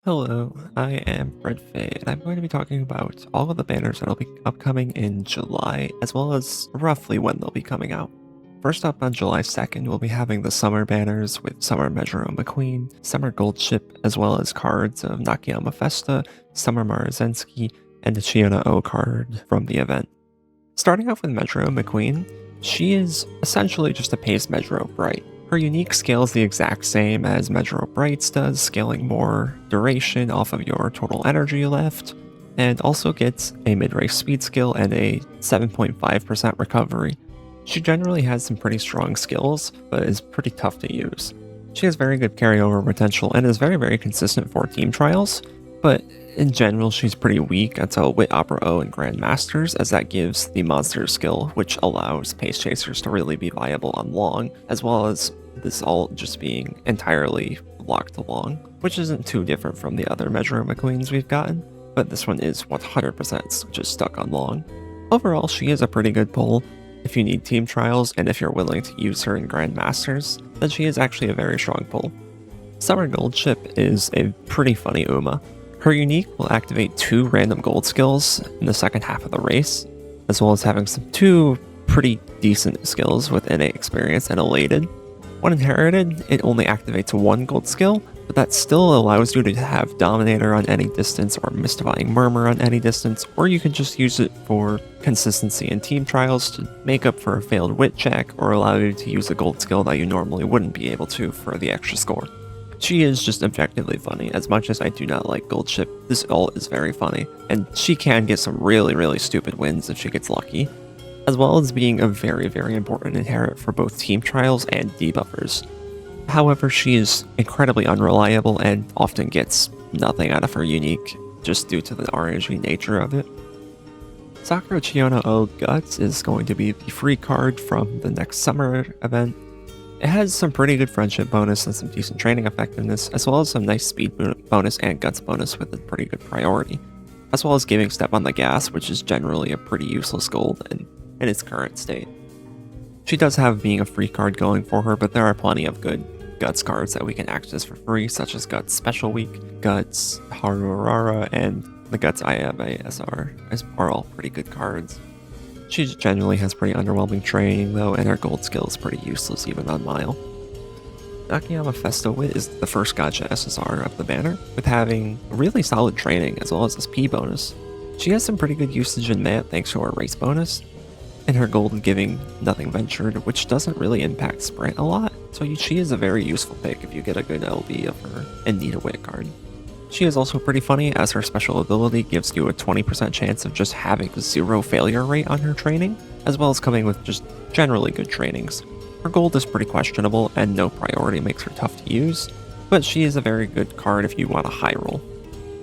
Hello, I am Fred Fay, and I'm going to be talking about all of the banners that'll be upcoming in July, as well as roughly when they'll be coming out. First up on July 2nd, we'll be having the summer banners with Summer Measure McQueen, Summer Gold Ship, as well as cards of Nakayama Festa, Summer Marzensky, and the Chiona O card from the event. Starting off with Measure McQueen, she is essentially just a paste Measure Bright. Her unique scale is the exact same as Measure Bright's does, scaling more duration off of your total energy left, and also gets a mid-race speed skill and a 7.5% recovery. She generally has some pretty strong skills, but is pretty tough to use. She has very good carryover potential and is very consistent for team trials, but in general she's pretty weak until Wit Opera O and Grandmasters, as that gives the monster skill, which allows Pace Chasers to really be viable on long, as well as this all just being entirely locked along, which isn't too different from the other Measure McQueens we've gotten, but this one is 100% just stuck on long. Overall, she is a pretty good pull. If you need team trials and if you're willing to use her in Grandmasters, then she is actually a very strong pull. Summer Gold Ship is a pretty funny Uma. Her unique will activate 2 random gold skills in the second half of the race, as well as having two pretty decent skills with innate experience and elated. When inherited, it only activates 1 gold skill, but that still allows you to have Dominator on any distance or Mystifying Murmur on any distance, or you can just use it for consistency in team trials to make up for a failed wit check or allow you to use a gold skill that you normally wouldn't be able to for the extra score. She is just objectively funny. As much as I do not like Gold Ship, this ult is very funny, and she can get some really stupid wins if she gets lucky, as well as being a very important inherit for both team trials and debuffers. However, she is incredibly unreliable and often gets nothing out of her unique, just due to the RNG nature of it. Sakura Chiona O Guts is going to be the free card from the next summer event. It has some pretty good friendship bonus and some decent training effectiveness, as well as some nice speed bonus and guts bonus with a pretty good priority, as well as giving step on the gas, which is generally a pretty useless gold in its current state. She does have being a free card going for her, but there are plenty of good guts cards that we can access for free, such as Guts Special Week, Guts Harurara, and the Guts Ayabe SR are all pretty good cards. She generally has pretty underwhelming training though, and her gold skill is pretty useless even on Mile. Nakayama Festa Wit is the first gacha SSR of the banner, with having really solid training as well as this P bonus. She has some pretty good usage in Mat thanks to her race bonus, and her gold giving Nothing Ventured, which doesn't really impact Sprint a lot, so she is a very useful pick if you get a good LB of her and need a Wit card. She is also pretty funny, as her special ability gives you a 20% chance of just having 0 failure rate on her training, as well as coming with just generally good trainings. Her gold is pretty questionable, and no priority makes her tough to use, but she is a very good card if you want a high roll.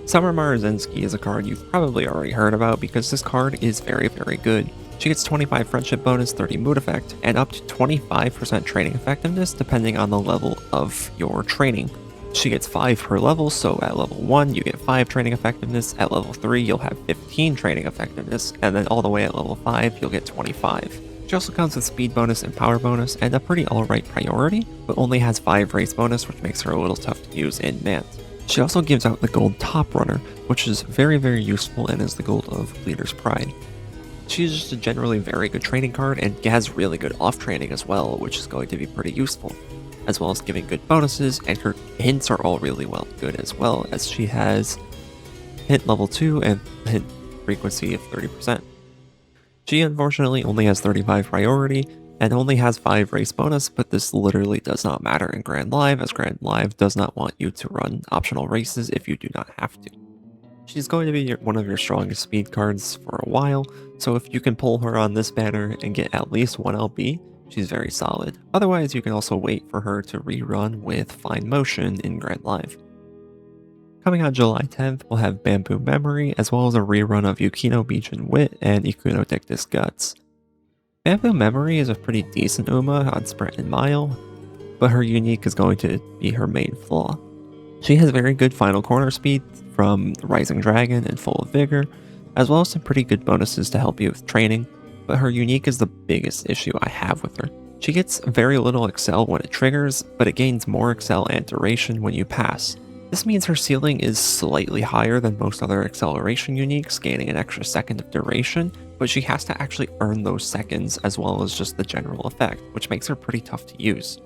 Summer Marzensky is a card you've probably already heard about because this card is very good. She gets 25 friendship bonus, 30 mood effect, and up to 25% training effectiveness depending on the level of your training. She gets 5 per level, so at level 1 you get 5 training effectiveness, at level 3 you'll have 15 training effectiveness, and then all the way at level 5 you'll get 25. She also comes with speed bonus and power bonus, and a pretty alright priority, but only has 5 race bonus, which makes her a little tough to use in Mant. She also gives out the gold Top Runner, which is very useful and is the gold of Leader's Pride. She's just a generally very good training card and has really good off training as well, which is going to be pretty useful, as well as giving good bonuses, and her hints are all really good as well, as she has hint level 2 and hint frequency of 30%. She unfortunately only has 35 priority and only has 5 race bonus, but this literally does not matter in Grand Live, as Grand Live does not want you to run optional races if you do not have to. She's going to be one of your strongest speed cards for a while, so if you can pull her on this banner and get at least 1 LB, she's very solid. Otherwise, you can also wait for her to rerun with Fine Motion in Grand Live. Coming on July 10th, we'll have Bamboo Memory, as well as a rerun of Yukino Beach and Wit and Ikuno Dictus Guts. Bamboo Memory is a pretty decent Uma on Sprint and Mile, but her unique is going to be her main flaw. She has very good final corner speed from Rising Dragon and Full of Vigor, as well as some pretty good bonuses to help you with training, but her unique is the biggest issue I have with her. She gets very little excel when it triggers, but it gains more excel and duration when you pass. This means her ceiling is slightly higher than most other acceleration uniques, gaining an extra second of duration, but she has to actually earn those seconds as well as just the general effect, which makes her pretty tough to use.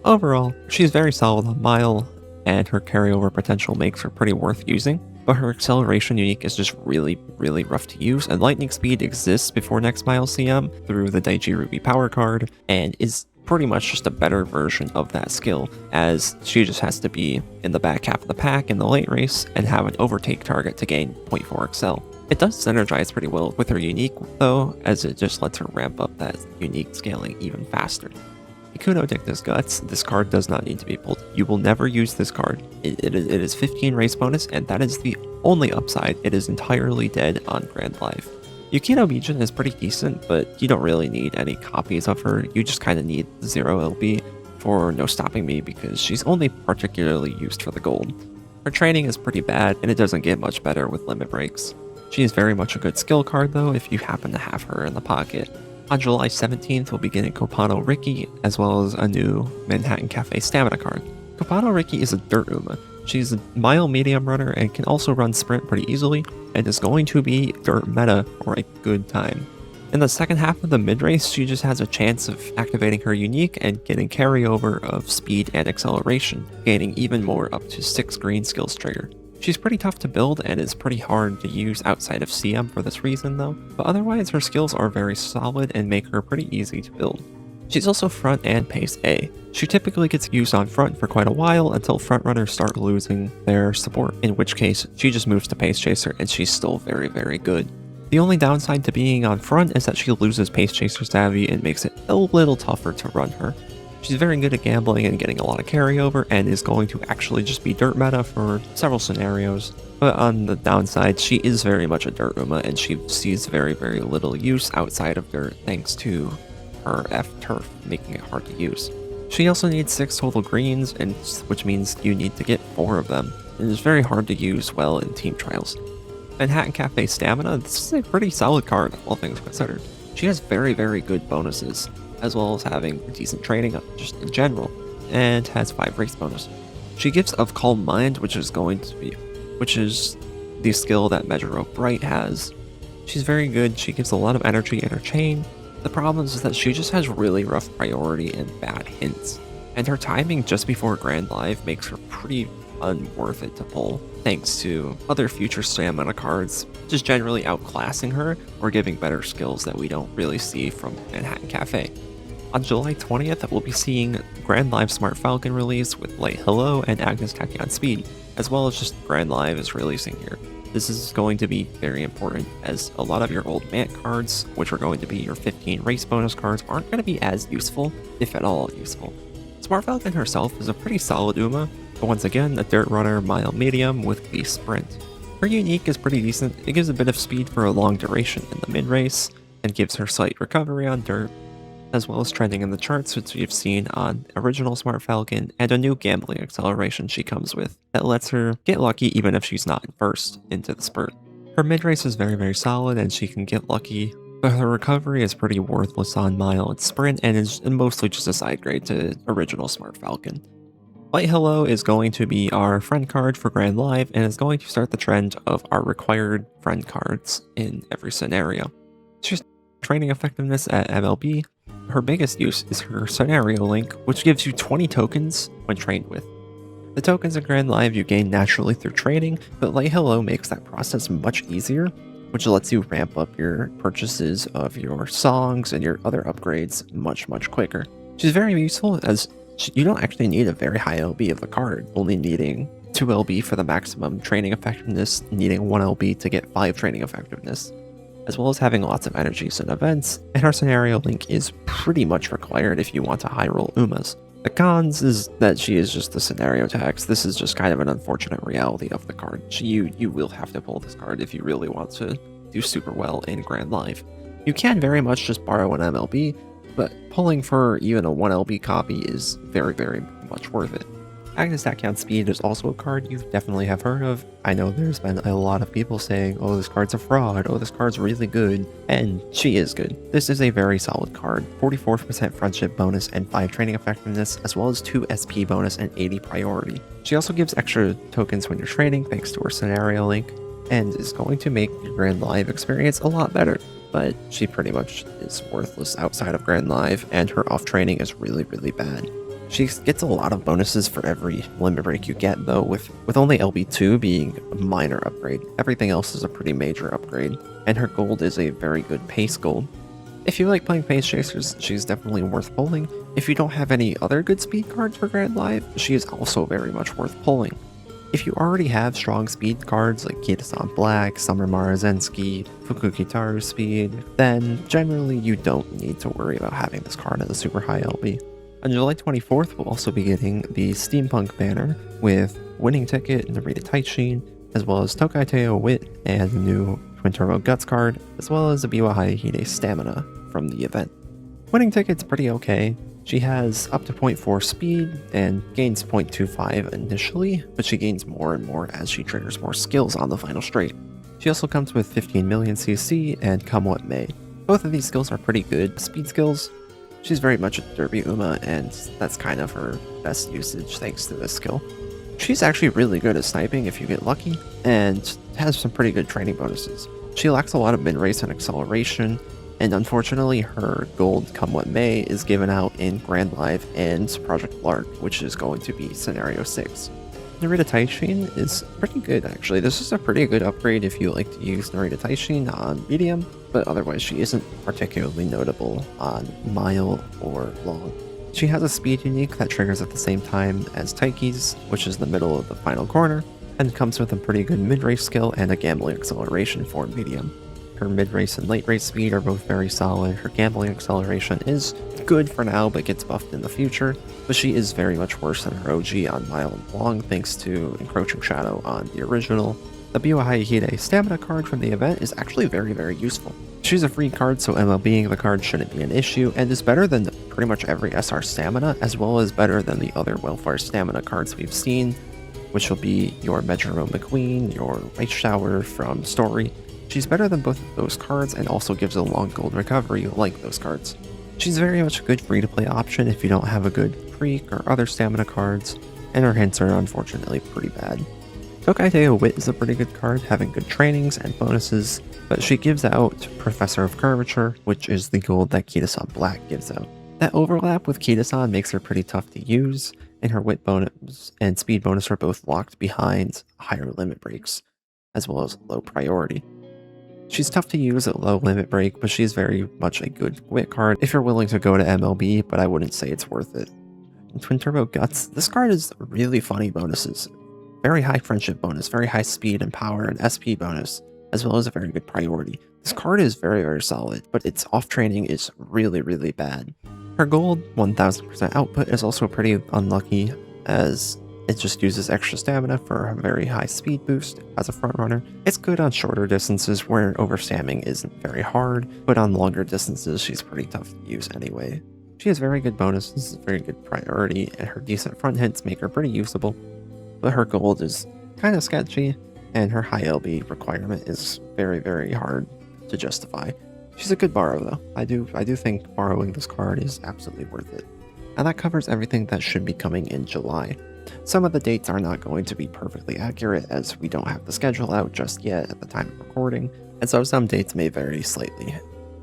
Overall, she's very solid on Mile, and her carryover potential makes her pretty worth using, but her acceleration unique is just really rough to use, and lightning speed exists before next Mile CM through the Daichi Ruby power card, and is pretty much just a better version of that skill, as she just has to be in the back half of the pack in the late race and have an overtake target to gain 0.4 excel. It does synergize pretty well with her unique though, as it just lets her ramp up that unique scaling even faster. Ikuno Dicta's Guts, this card does not need to be pulled. You will never use this card. It is 15 race bonus, and that is the only upside. It is entirely dead on Grand Live. Yukino Bijin is pretty decent, but you don't really need any copies of her. You just kind of need 0 LB for No Stopping Me because she's only particularly used for the gold. Her training is pretty bad, and it doesn't get much better with limit breaks. She is very much a good skill card though if you happen to have her in the pocket. On July 17th, we'll be getting Kopano Riki, as well as a new Manhattan Cafe stamina card. Kopano Riki is a dirt Uma. She's a mile medium runner and can also run sprint pretty easily, and is going to be dirt meta for a good time. In the second half of the mid-race, she just has a chance of activating her unique and getting carryover of speed and acceleration, gaining even more up to 6 green skills trigger. She's pretty tough to build and is pretty hard to use outside of CM for this reason though, but otherwise her skills are very solid and make her pretty easy to build. She's also front and pace A. She typically gets used on front for quite a while until front runners start losing their support, in which case she just moves to pace chaser and she's still very good. The only downside to being on front is that she loses pace chaser savvy and makes it a little tougher to run her. She's very good at gambling and getting a lot of carryover and is going to actually just be dirt meta for several scenarios. But on the downside, she is very much a dirt Uma and she sees very little use outside of dirt thanks to her F turf, making it hard to use. She also needs 6 total greens, and which means you need to get 4 of them, and is very hard to use well in team trials. Manhattan Cafe Stamina, this is a pretty solid card, all things considered. She has very good bonuses, as well as having decent training just in general, and has 5 race bonus. She gives of Calm Mind, which is the skill that Measure Bright has. She's very good, she gives a lot of energy in her chain. The problem is that she just has really rough priority and bad hints, and her timing just before Grand Live makes her pretty unworth it to pull, thanks to other future stamina cards just generally outclassing her or giving better skills that we don't really see from Manhattan Cafe. On July 20th, we'll be seeing Grand Live Smart Falcon release with Light Hello and Agnes Tachyon Speed, as well as just Grand Live is releasing here. This is going to be very important, as a lot of your old MANT cards, which are going to be your 15 race bonus cards, aren't going to be as useful, if at all useful. Smart Falcon herself is a pretty solid Uma, but once again, a dirt runner mile medium with base sprint. Her unique is pretty decent. It gives a bit of speed for a long duration in the mid-race, and gives her slight recovery on dirt, as well as trending in the charts, which you've seen on original Smart Falcon, and a new gambling acceleration she comes with that lets her get lucky even if she's not first into the spurt. Her mid-race is very solid and she can get lucky, but her recovery is pretty worthless on mile and sprint and is mostly just a side grade to original Smart Falcon. Light Hello is going to be our friend card for Grand Live and is going to start the trend of our required friend cards in every scenario. She's training effectiveness at MLB. Her biggest use is her scenario link, which gives you 20 tokens when trained with. The tokens in Grand Live you gain naturally through training, but Light Hello makes that process much easier, which lets you ramp up your purchases of your songs and your other upgrades much quicker. She's very useful as you don't actually need a very high LB of the card, only needing 2 LB for the maximum training effectiveness, needing 1 LB to get 5 training effectiveness, as well as having lots of energies and events, and our scenario link is pretty much required if you want to high roll Umas. The cons is that she is just the scenario text. This is just kind of an unfortunate reality of the card. You will have to pull this card if you really want to do super well in Grand Live. You can very much just borrow an MLB, but pulling for even a 1 LB copy is very much worth it. Agnes Tachyon Speed is also a card you definitely have heard of. I know there's been a lot of people saying, oh, this card's a fraud, oh, this card's really good, and she is good. This is a very solid card, 44% friendship bonus and 5 training effectiveness, as well as 2 SP bonus and 80 priority. She also gives extra tokens when you're training thanks to her scenario link, and is going to make your Grand Live experience a lot better. But she pretty much is worthless outside of Grand Live, and her off training is really, really bad. She gets a lot of bonuses for every limit break you get, though, with only LB2 being a minor upgrade. Everything else is a pretty major upgrade, and her gold is a very good pace gold. If you like playing pace chasers, she's definitely worth pulling. If you don't have any other good speed cards for Grand Live, she is also very much worth pulling. If you already have strong speed cards like Kitasan Black, Summer Marazensky, Fukukitaru Speed, then generally you don't need to worry about having this card as a super high LB. On July 24th, we'll also be getting the Steampunk banner with Winning Ticket and Narita Taishin, as well as Tokai Teo Wit and the new Twin Turbo Guts card, as well as the Biwa Hayahide Stamina from the event. Winning Ticket's pretty okay. She has up to 0.4 speed and gains 0.25 initially, but she gains more and more as she triggers more skills on the final straight. She also comes with 15 million CC and Come What May. Both of these skills are pretty good speed skills. She's very much a derby Uma, and that's kind of her best usage thanks to this skill. She's actually really good at sniping if you get lucky, and has some pretty good training bonuses. She lacks a lot of mid-race and acceleration, and unfortunately her gold Come What May is given out in Grand Live and Project Lark, which is going to be Scenario 6. Narita Taishin is pretty good actually. This is a pretty good upgrade if you like to use Narita Taishin on medium, but otherwise she isn't particularly notable on mile or long. She has a speed unique that triggers at the same time as Taiki's, which is the middle of the final corner, and comes with a pretty good mid-race skill and a gambling acceleration for medium. Her mid-race and late-race speed are both very solid. Her gambling acceleration is good for now, but gets buffed in the future. But she is very much worse than her OG on mile and long, thanks to Encroaching Shadow on the original. The Biwa Hayahide Stamina card from the event is actually very, very useful. She's a free card, so MLBing the card shouldn't be an issue, and is better than pretty much every SR Stamina, as well as better than the other Welfare Stamina cards we've seen, which will be your Metronom McQueen, your Ice Shower from Story. She's better than both of those cards and also gives a long gold recovery like those cards. She's very much a good free-to-play option if you don't have a good Freak or other stamina cards, and her hints are unfortunately pretty bad. Tokai Teo Wit is a pretty good card, having good trainings and bonuses, but she gives out Professor of Curvature, which is the gold that Kitasan Black gives out. That overlap with Kitasan makes her pretty tough to use, and her Wit bonus and Speed bonus are both locked behind higher limit breaks, as well as low priority. She's tough to use at low limit break, but she's very much a good Wit card if you're willing to go to MLB, but I wouldn't say it's worth it. In Twin Turbo Guts, this card is really funny bonuses. Very high friendship bonus, very high speed and power and SP bonus, as well as a very good priority. This card is very, very solid, but its off training is really, really bad. Her gold 1000% output is also pretty unlucky, as it just uses extra stamina for a very high speed boost as a frontrunner. It's good on shorter distances where overstamming isn't very hard, but on longer distances she's pretty tough to use anyway. She has very good bonuses, very good priority, and her decent front hits make her pretty usable. But her gold is kind of sketchy, and her high LB requirement is very, very hard to justify. She's a good borrow though. I do think borrowing this card is absolutely worth it. And that covers everything that should be coming in July. Some of the dates are not going to be perfectly accurate as we don't have the schedule out just yet at the time of recording, and so some dates may vary slightly.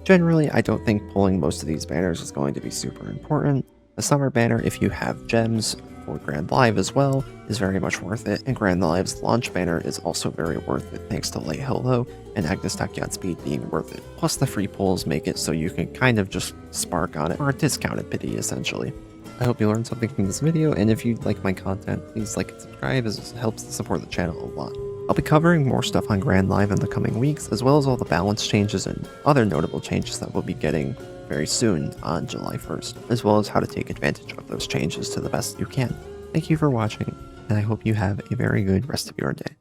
Generally, I don't think pulling most of these banners is going to be super important. The summer banner, if you have gems for Grand Live as well, is very much worth it, and Grand Live's launch banner is also very worth it thanks to Light Hello and Agnes Tachyon Speed being worth it. Plus the free pulls make it so you can kind of just spark on it for a discounted pity essentially. I hope you learned something from this video, and if you like my content, please like and subscribe as it helps to support the channel a lot. I'll be covering more stuff on Grand Live in the coming weeks, as well as all the balance changes and other notable changes that we'll be getting very soon on July 1st, as well as how to take advantage of those changes to the best you can. Thank you for watching, and I hope you have a very good rest of your day.